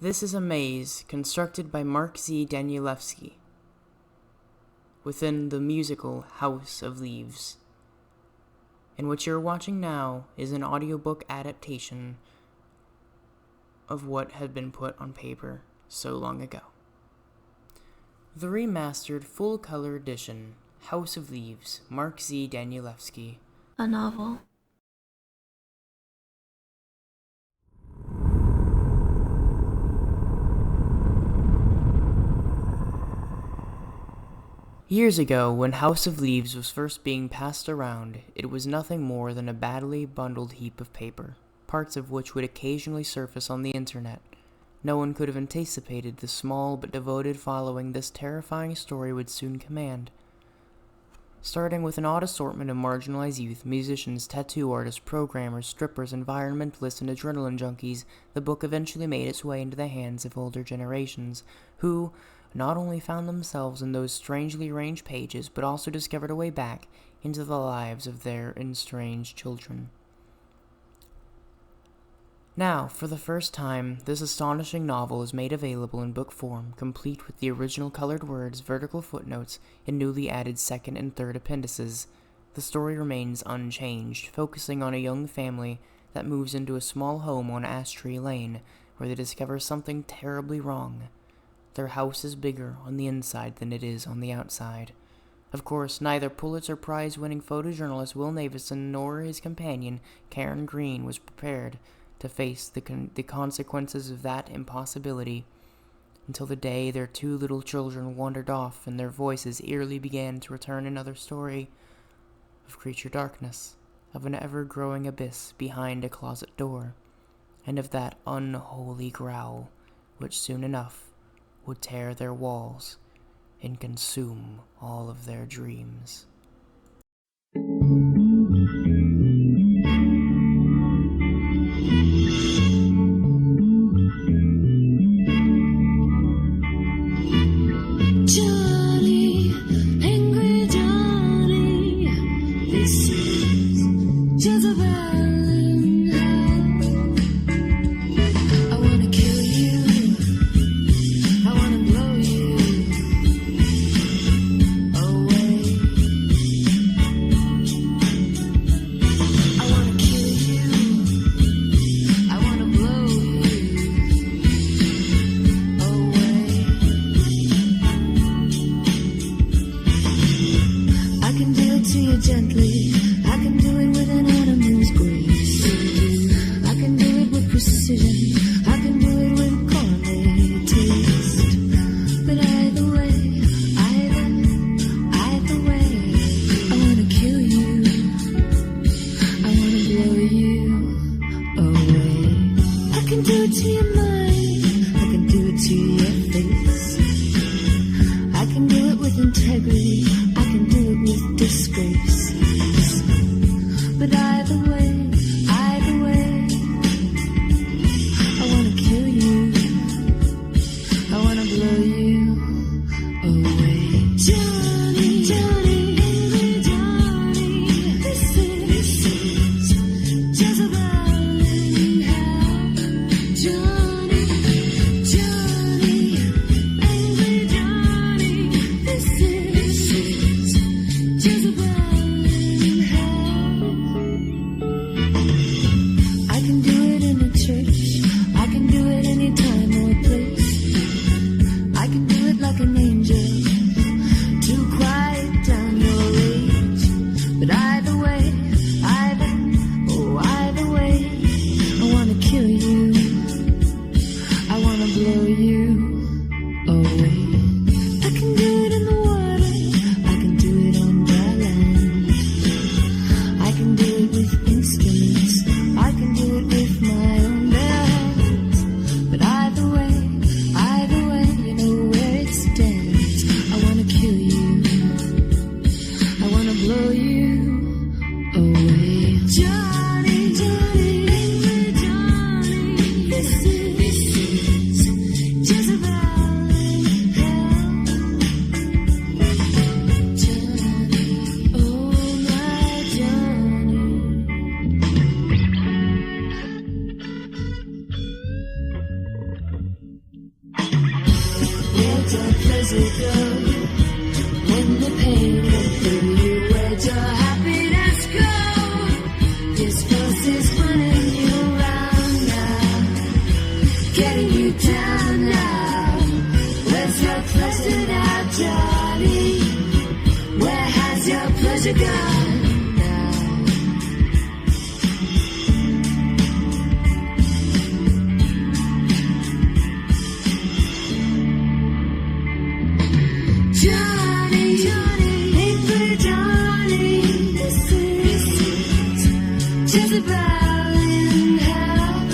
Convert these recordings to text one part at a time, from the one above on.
This is a maze constructed by Mark Z. Danielewski within the musical House of Leaves. And what you're watching now is an audiobook adaptation of what had been put on paper so long ago. The remastered full-color edition, House of Leaves, Mark Z. Danielewski. A novel. Years ago, when House of Leaves was first being passed around, it was nothing more than a badly bundled heap of paper, parts of which would occasionally surface on the internet. No one could have anticipated the small but devoted following this terrifying story would soon command. Starting with an odd assortment of marginalized youth, musicians, tattoo artists, programmers, strippers, environmentalists, and adrenaline junkies, the book eventually made its way into the hands of older generations, who not only found themselves in those strangely arranged pages, but also discovered a way back into the lives of their estranged children. Now, for the first time, this astonishing novel is made available in book form, complete with the original colored words, vertical footnotes, and newly added second and third appendices. The story remains unchanged, focusing on a young family that moves into a small home on Ash Tree Lane, where they discover something terribly wrong. Their house is bigger on the inside than it is on the outside. Of course, neither Pulitzer Prize-winning photojournalist Will Navidson nor his companion, Karen Green, was prepared to face the consequences of that impossibility, until the day their two little children wandered off and their voices eerily began to return another story of creature darkness, of an ever-growing abyss behind a closet door, and of that unholy growl which soon enough would tear their walls and consume all of their dreams. Johnny, angry Johnny, this is Jezebel in hell. I wanna kill you, I wanna blow you away. I wanna kill you, I wanna blow you away. I can do it to you gently, I can do it with an animal's grace. I can do it with precision, I can do it with gourmet taste. But either way, either way, I wanna kill you, I wanna blow you away. I can do it to your mind, I can do it to your face. I can do it with integrity, I can do it with disgrace. But either way, I wanna kill you, I wanna blow you away. Johnny, Johnny, angry Johnny, this is Jezebel in hell. Johnny, Johnny, angry Johnny, this is Jezebel in hell. I can do it in a church, I can do it any time or place. I can do it like an angel to quiet down your rage. But either way, either way, I wanna kill you, I wanna blow you away. I can do it in the water, I can do it on dry land. I can do it with instruments, I can do it with my own bare hands. But either way, you know where it stands. I wanna kill you, I wanna blow you away. Johnny, Johnny, angry Johnny, this is Jezebel in hell. Johnny, oh my Johnny. where'd your pleasure go? When the pain came through you, where'd your happiness go? This force is running you around now, getting you down now. Where's your pleasure now, Johnny? Where has your pleasure gone? Johnny, angry Johnny, this is Jezebel in hell.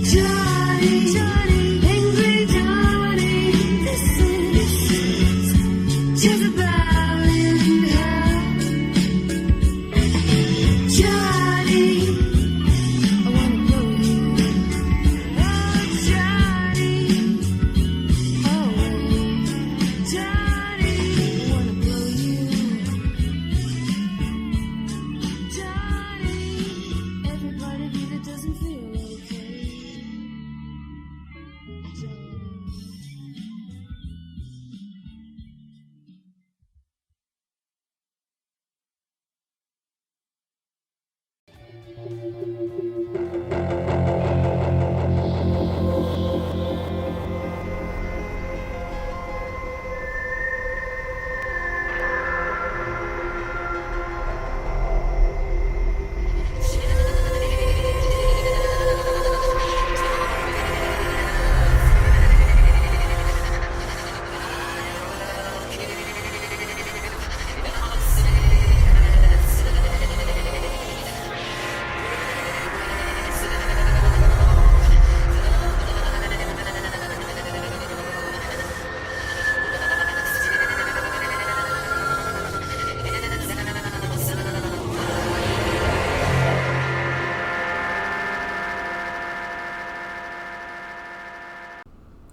Johnny, angry Johnny, this is Jezebel in hell. Johnny, I wanna blow you. Oh, Johnny. Johnny, I wanna blow you. Johnny, every part of you that doesn't feel okay. Johnny.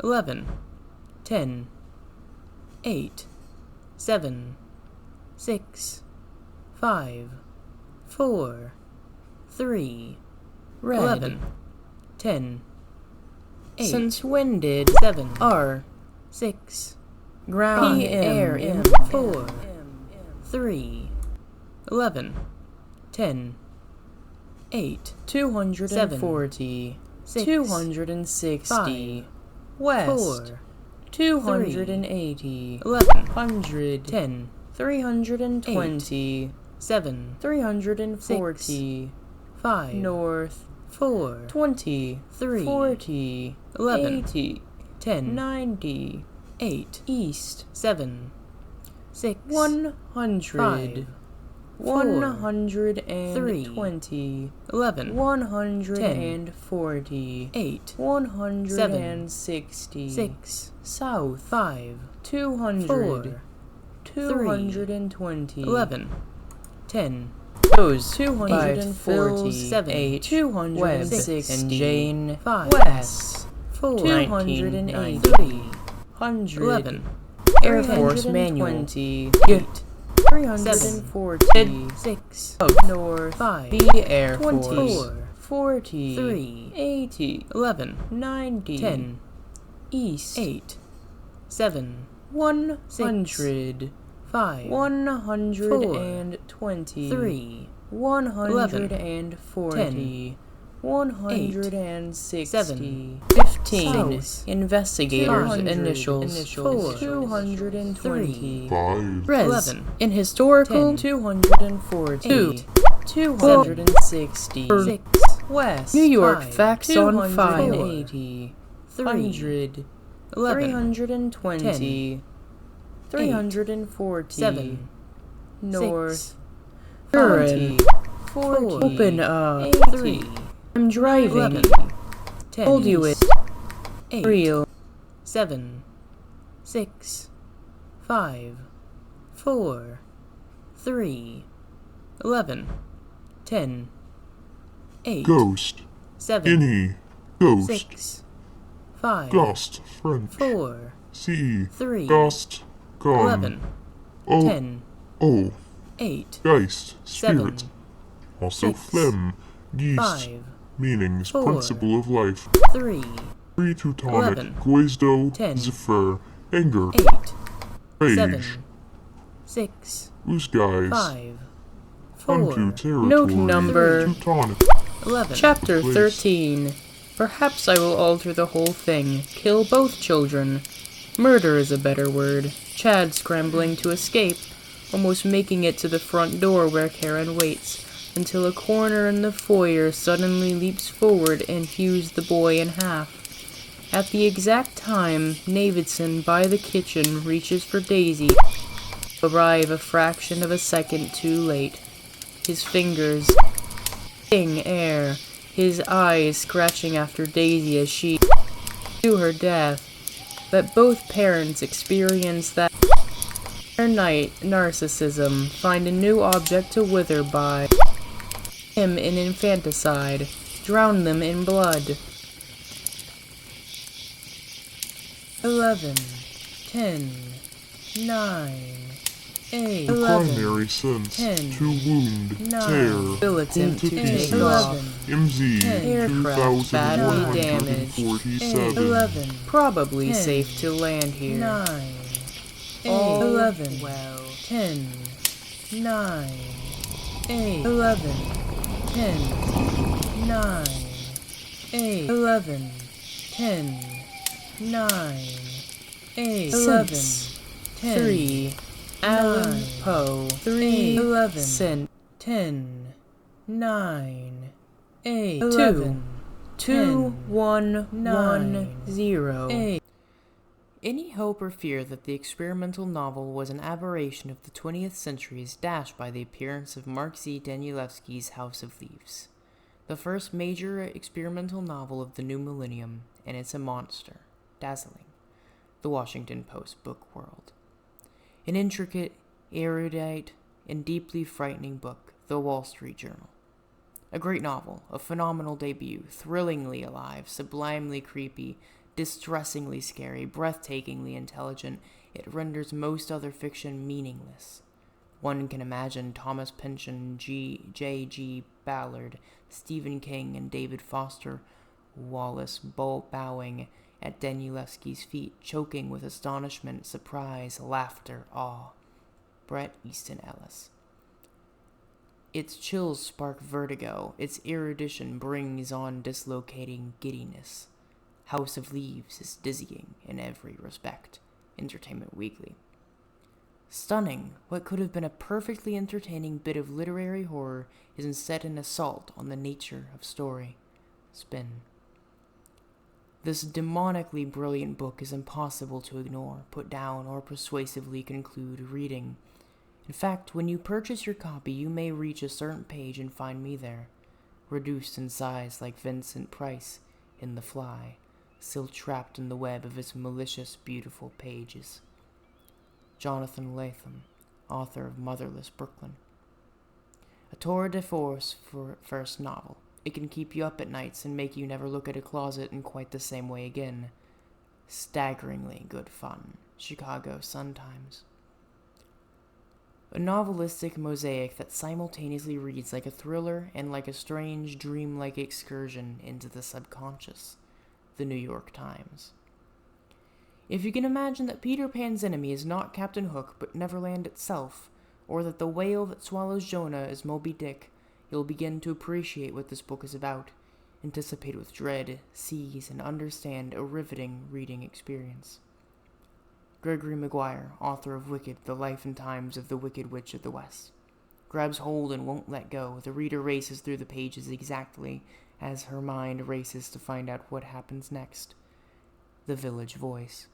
11, 10, 8, 7, 6, 5, 4, 3, red. 11, 10, 8. Since when did 7 R 6 ground air in 4 3 11 10 8 240 260 west 280 1100 10 320 7 340 5 north 4 23 40 11 80 10 90 8 east 7 6 100 120 11 140 8 160 6 south 5 200 220 11 10 those 247 8 206 and Jane 5 west 4 283 100 11 Air Force Manual 20 8 340 6 north 5 B Air Force 24 40 3 80 11 90 10 east 8 7 100 5 120 3 140 160 7 15 investigators initials 4 220 5 res 11 in historical 10 240 2 260 6 west New York 5 facts on file 280 300 320 340 7 north 20 40 open 3 I'm driving 11 10 told you it 8 real 7 6 5 4 3 11 10 8 Ghost. 7 Any. Ghost. 6 5 Ghost. French. 4 C. 3 Ghost. Gone. 11 O. 10 O. 8 Geist. 7 Spirit. Also 6 phlegm. Geest. 5 Meanings. 4 Principle of life. 3 3 Teutonic, 11, Guizdo, 10, Zephyr, Anger, 8, Rage, 7, 6, Usguys, 5, Unto 4. Territory, Note number Teutonic, 11. Chapter Place. 13. Perhaps I will alter the whole thing. Kill both children. Murder is a better word. Chad scrambling to escape, almost making it to the front door where Karen waits, until a corner in the foyer suddenly leaps forward and hews the boy in half. At the exact time, Navidson by the kitchen reaches for Daisy, arrive a fraction of a second too late. His fingers in air, his eyes scratching after Daisy as she to her death. But both parents experience that their narcissism, find a new object to wither by, him in infanticide, drown them in blood. 11, 10, 9, 8, the 11, primary sense, 10, to wound, 9, tear, militant pull to 10, pieces, 11, MZ, 10, aircraft badly damaged, 2147, 11, probably 10, safe to land here, 9, 8, 11, well, 10, 9, 8, 11, 10, 9, 8, 11, 10, 9, 8, 11, 10, 3, Allen Poe, 3, 11, cent, 10, 9, 8, 11, 2, 1, 1, 0, 8. Any hope or fear that the experimental novel was an aberration of the 20th century is dashed by the appearance of Mark Z. Danielewski's House of Leaves, the first major experimental novel of the new millennium, and it's a monster, dazzling. The Washington Post book world. An intricate, erudite, and deeply frightening book, The Wall Street Journal. A great novel, a phenomenal debut, thrillingly alive, sublimely creepy, distressingly scary, breathtakingly intelligent, it renders most other fiction meaningless. One can imagine Thomas Pynchon, J.G. Ballard, Stephen King, and David Foster Wallace bowing at Danielewski's feet, choking with astonishment, surprise, laughter, awe. Bret Easton Ellis. Its chills spark vertigo, its erudition brings on dislocating giddiness. House of Leaves is dizzying in every respect. Entertainment Weekly. Stunning, what could have been a perfectly entertaining bit of literary horror is instead an assault on the nature of story. Spin. This demonically brilliant book is impossible to ignore, put down, or persuasively conclude reading. In fact, when you purchase your copy, you may reach a certain page and find me there, reduced in size like Vincent Price in The Fly, still trapped in the web of its malicious, beautiful pages. Jonathan Latham, author of Motherless Brooklyn. A tour de force for first novel. It can keep you up at nights and make you never look at a closet in quite the same way again. Staggeringly good fun. Chicago Sun-Times. A novelistic mosaic that simultaneously reads like a thriller and like a strange, dreamlike excursion into the subconscious. The New York Times. If you can imagine that Peter Pan's enemy is not Captain Hook but Neverland itself, or that the whale that swallows Jonah is Moby Dick, you'll begin to appreciate what this book is about, anticipate with dread, seize, and understand a riveting reading experience. Gregory Maguire, author of Wicked, The Life and Times of the Wicked Witch of the West. Grabs hold and won't let go. The reader races through the pages exactly as her mind races to find out what happens next. The Village Voice.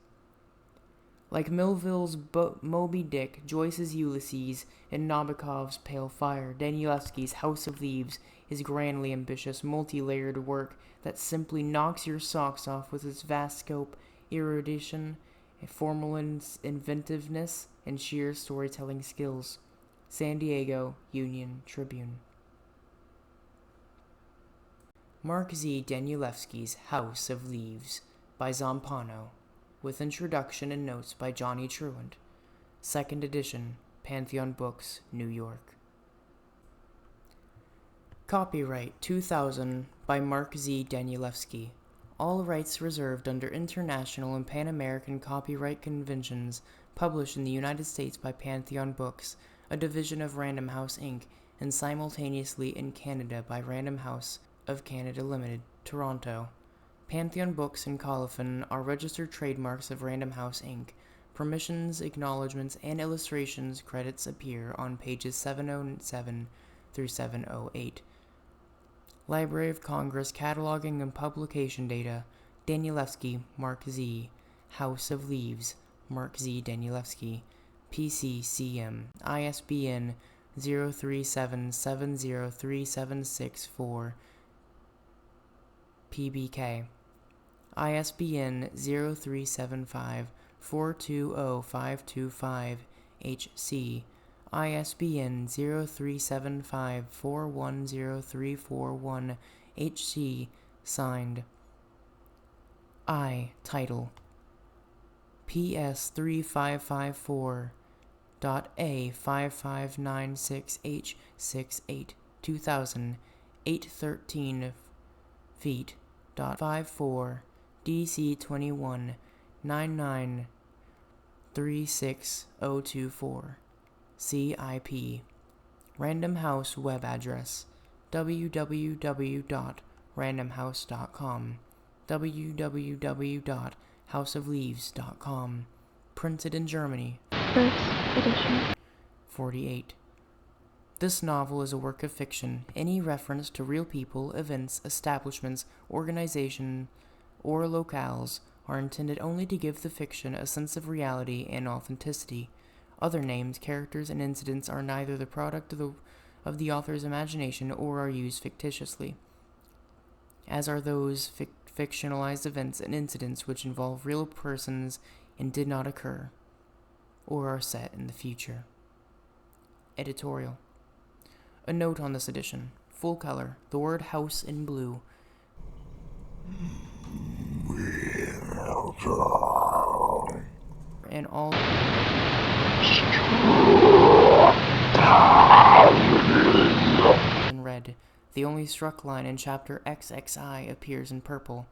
Like Melville's Moby Dick, Joyce's Ulysses, and Nabokov's Pale Fire, Danielewski's House of Leaves is grandly ambitious, multi-layered work that simply knocks your socks off with its vast scope, erudition, formal inventiveness, and sheer storytelling skills. San Diego Union Tribune. Mark Z. Danielewski's House of Leaves by Zampano, with introduction and notes by Johnny Truant. 2nd edition, Pantheon Books, New York. Copyright 2000 by Mark Z. Danielewski. All rights reserved under international and Pan-American copyright conventions. Published in the United States by Pantheon Books, a division of Random House Inc., and simultaneously in Canada by Random House of Canada Limited, Toronto. Pantheon Books and Colophon are registered trademarks of Random House Inc. Permissions, acknowledgments, and illustrations credits appear on pages 707 through 708. Library of Congress Cataloging and Publication Data. Danielewski, Mark Z. House of Leaves, Mark Z. Danielewski. PCCM. ISBN 037703764. PBK. ISBN 0375420525. HC. ISBN 0375410341. HC. Signed. I. Title. PS 3554.A5596H68 2000 813 feet. 54 DC 21 9936024. CIP. Random House web address www.randomhouse.com. www.houseofleaves.com. Printed in Germany. First edition. 48. This novel is a work of fiction. Any reference to real people, events, establishments, organizations, or locales are intended only to give the fiction a sense of reality and authenticity. Other names, characters, and incidents are neither the product of the author's imagination or are used fictitiously, as are those fictionalized events and incidents which involve real persons and did not occur, or are set in the future. Editorial. A note on this edition. Full color. The word house in blue. And all in red. The only struck line in chapter XXI appears in purple.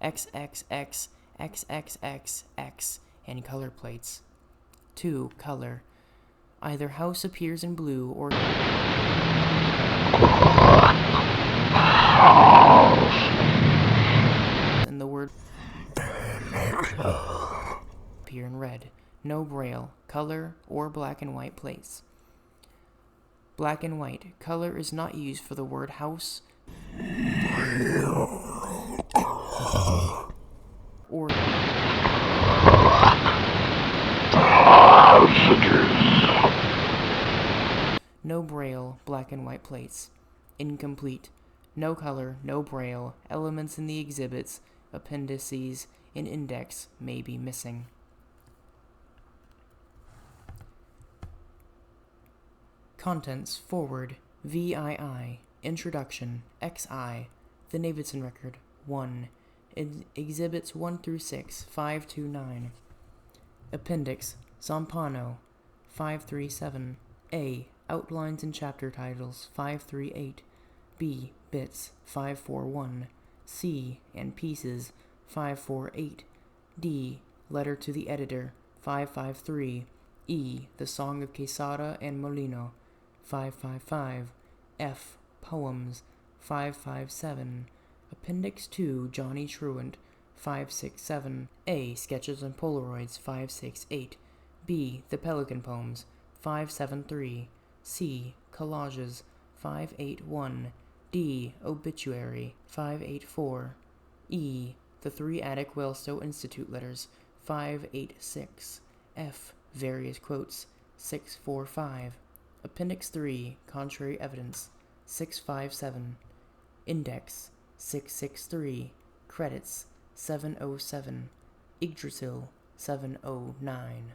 XXX, XXXX, and color plates. 2. Color. Either house appears in blue or and the word appear in red. No braille, color, or black and white plates. Black and white. Color is not used for the word house or no braille, black and white plates. Incomplete. No color, no braille. Elements in the exhibits, appendices, and index may be missing. Contents. Foreword. VII. Introduction. XI. The Navidson Record. 1. Exhibits 1 through 6. 5 to 9. Appendix. Zampano. 537. A. Outlines and chapter titles. 538. B. Bits. 541. C. And pieces. 548. D. Letter to the editor. 553. E. The Song of Quesada and Molino. 555. F. Poems. 557. Appendix 2. Johnny Truant. 567. A. Sketches and Polaroids. 568. B. The Pelican Poems. 573. C. Collages. 581. D. Obituary. 584. E. The 3 Attic Wellstowe Institute letters. 586. F. Various quotes. 645. Appendix 3. Contrary evidence. 657. Index. 663. Credits. 707. Yggdrasil. 709.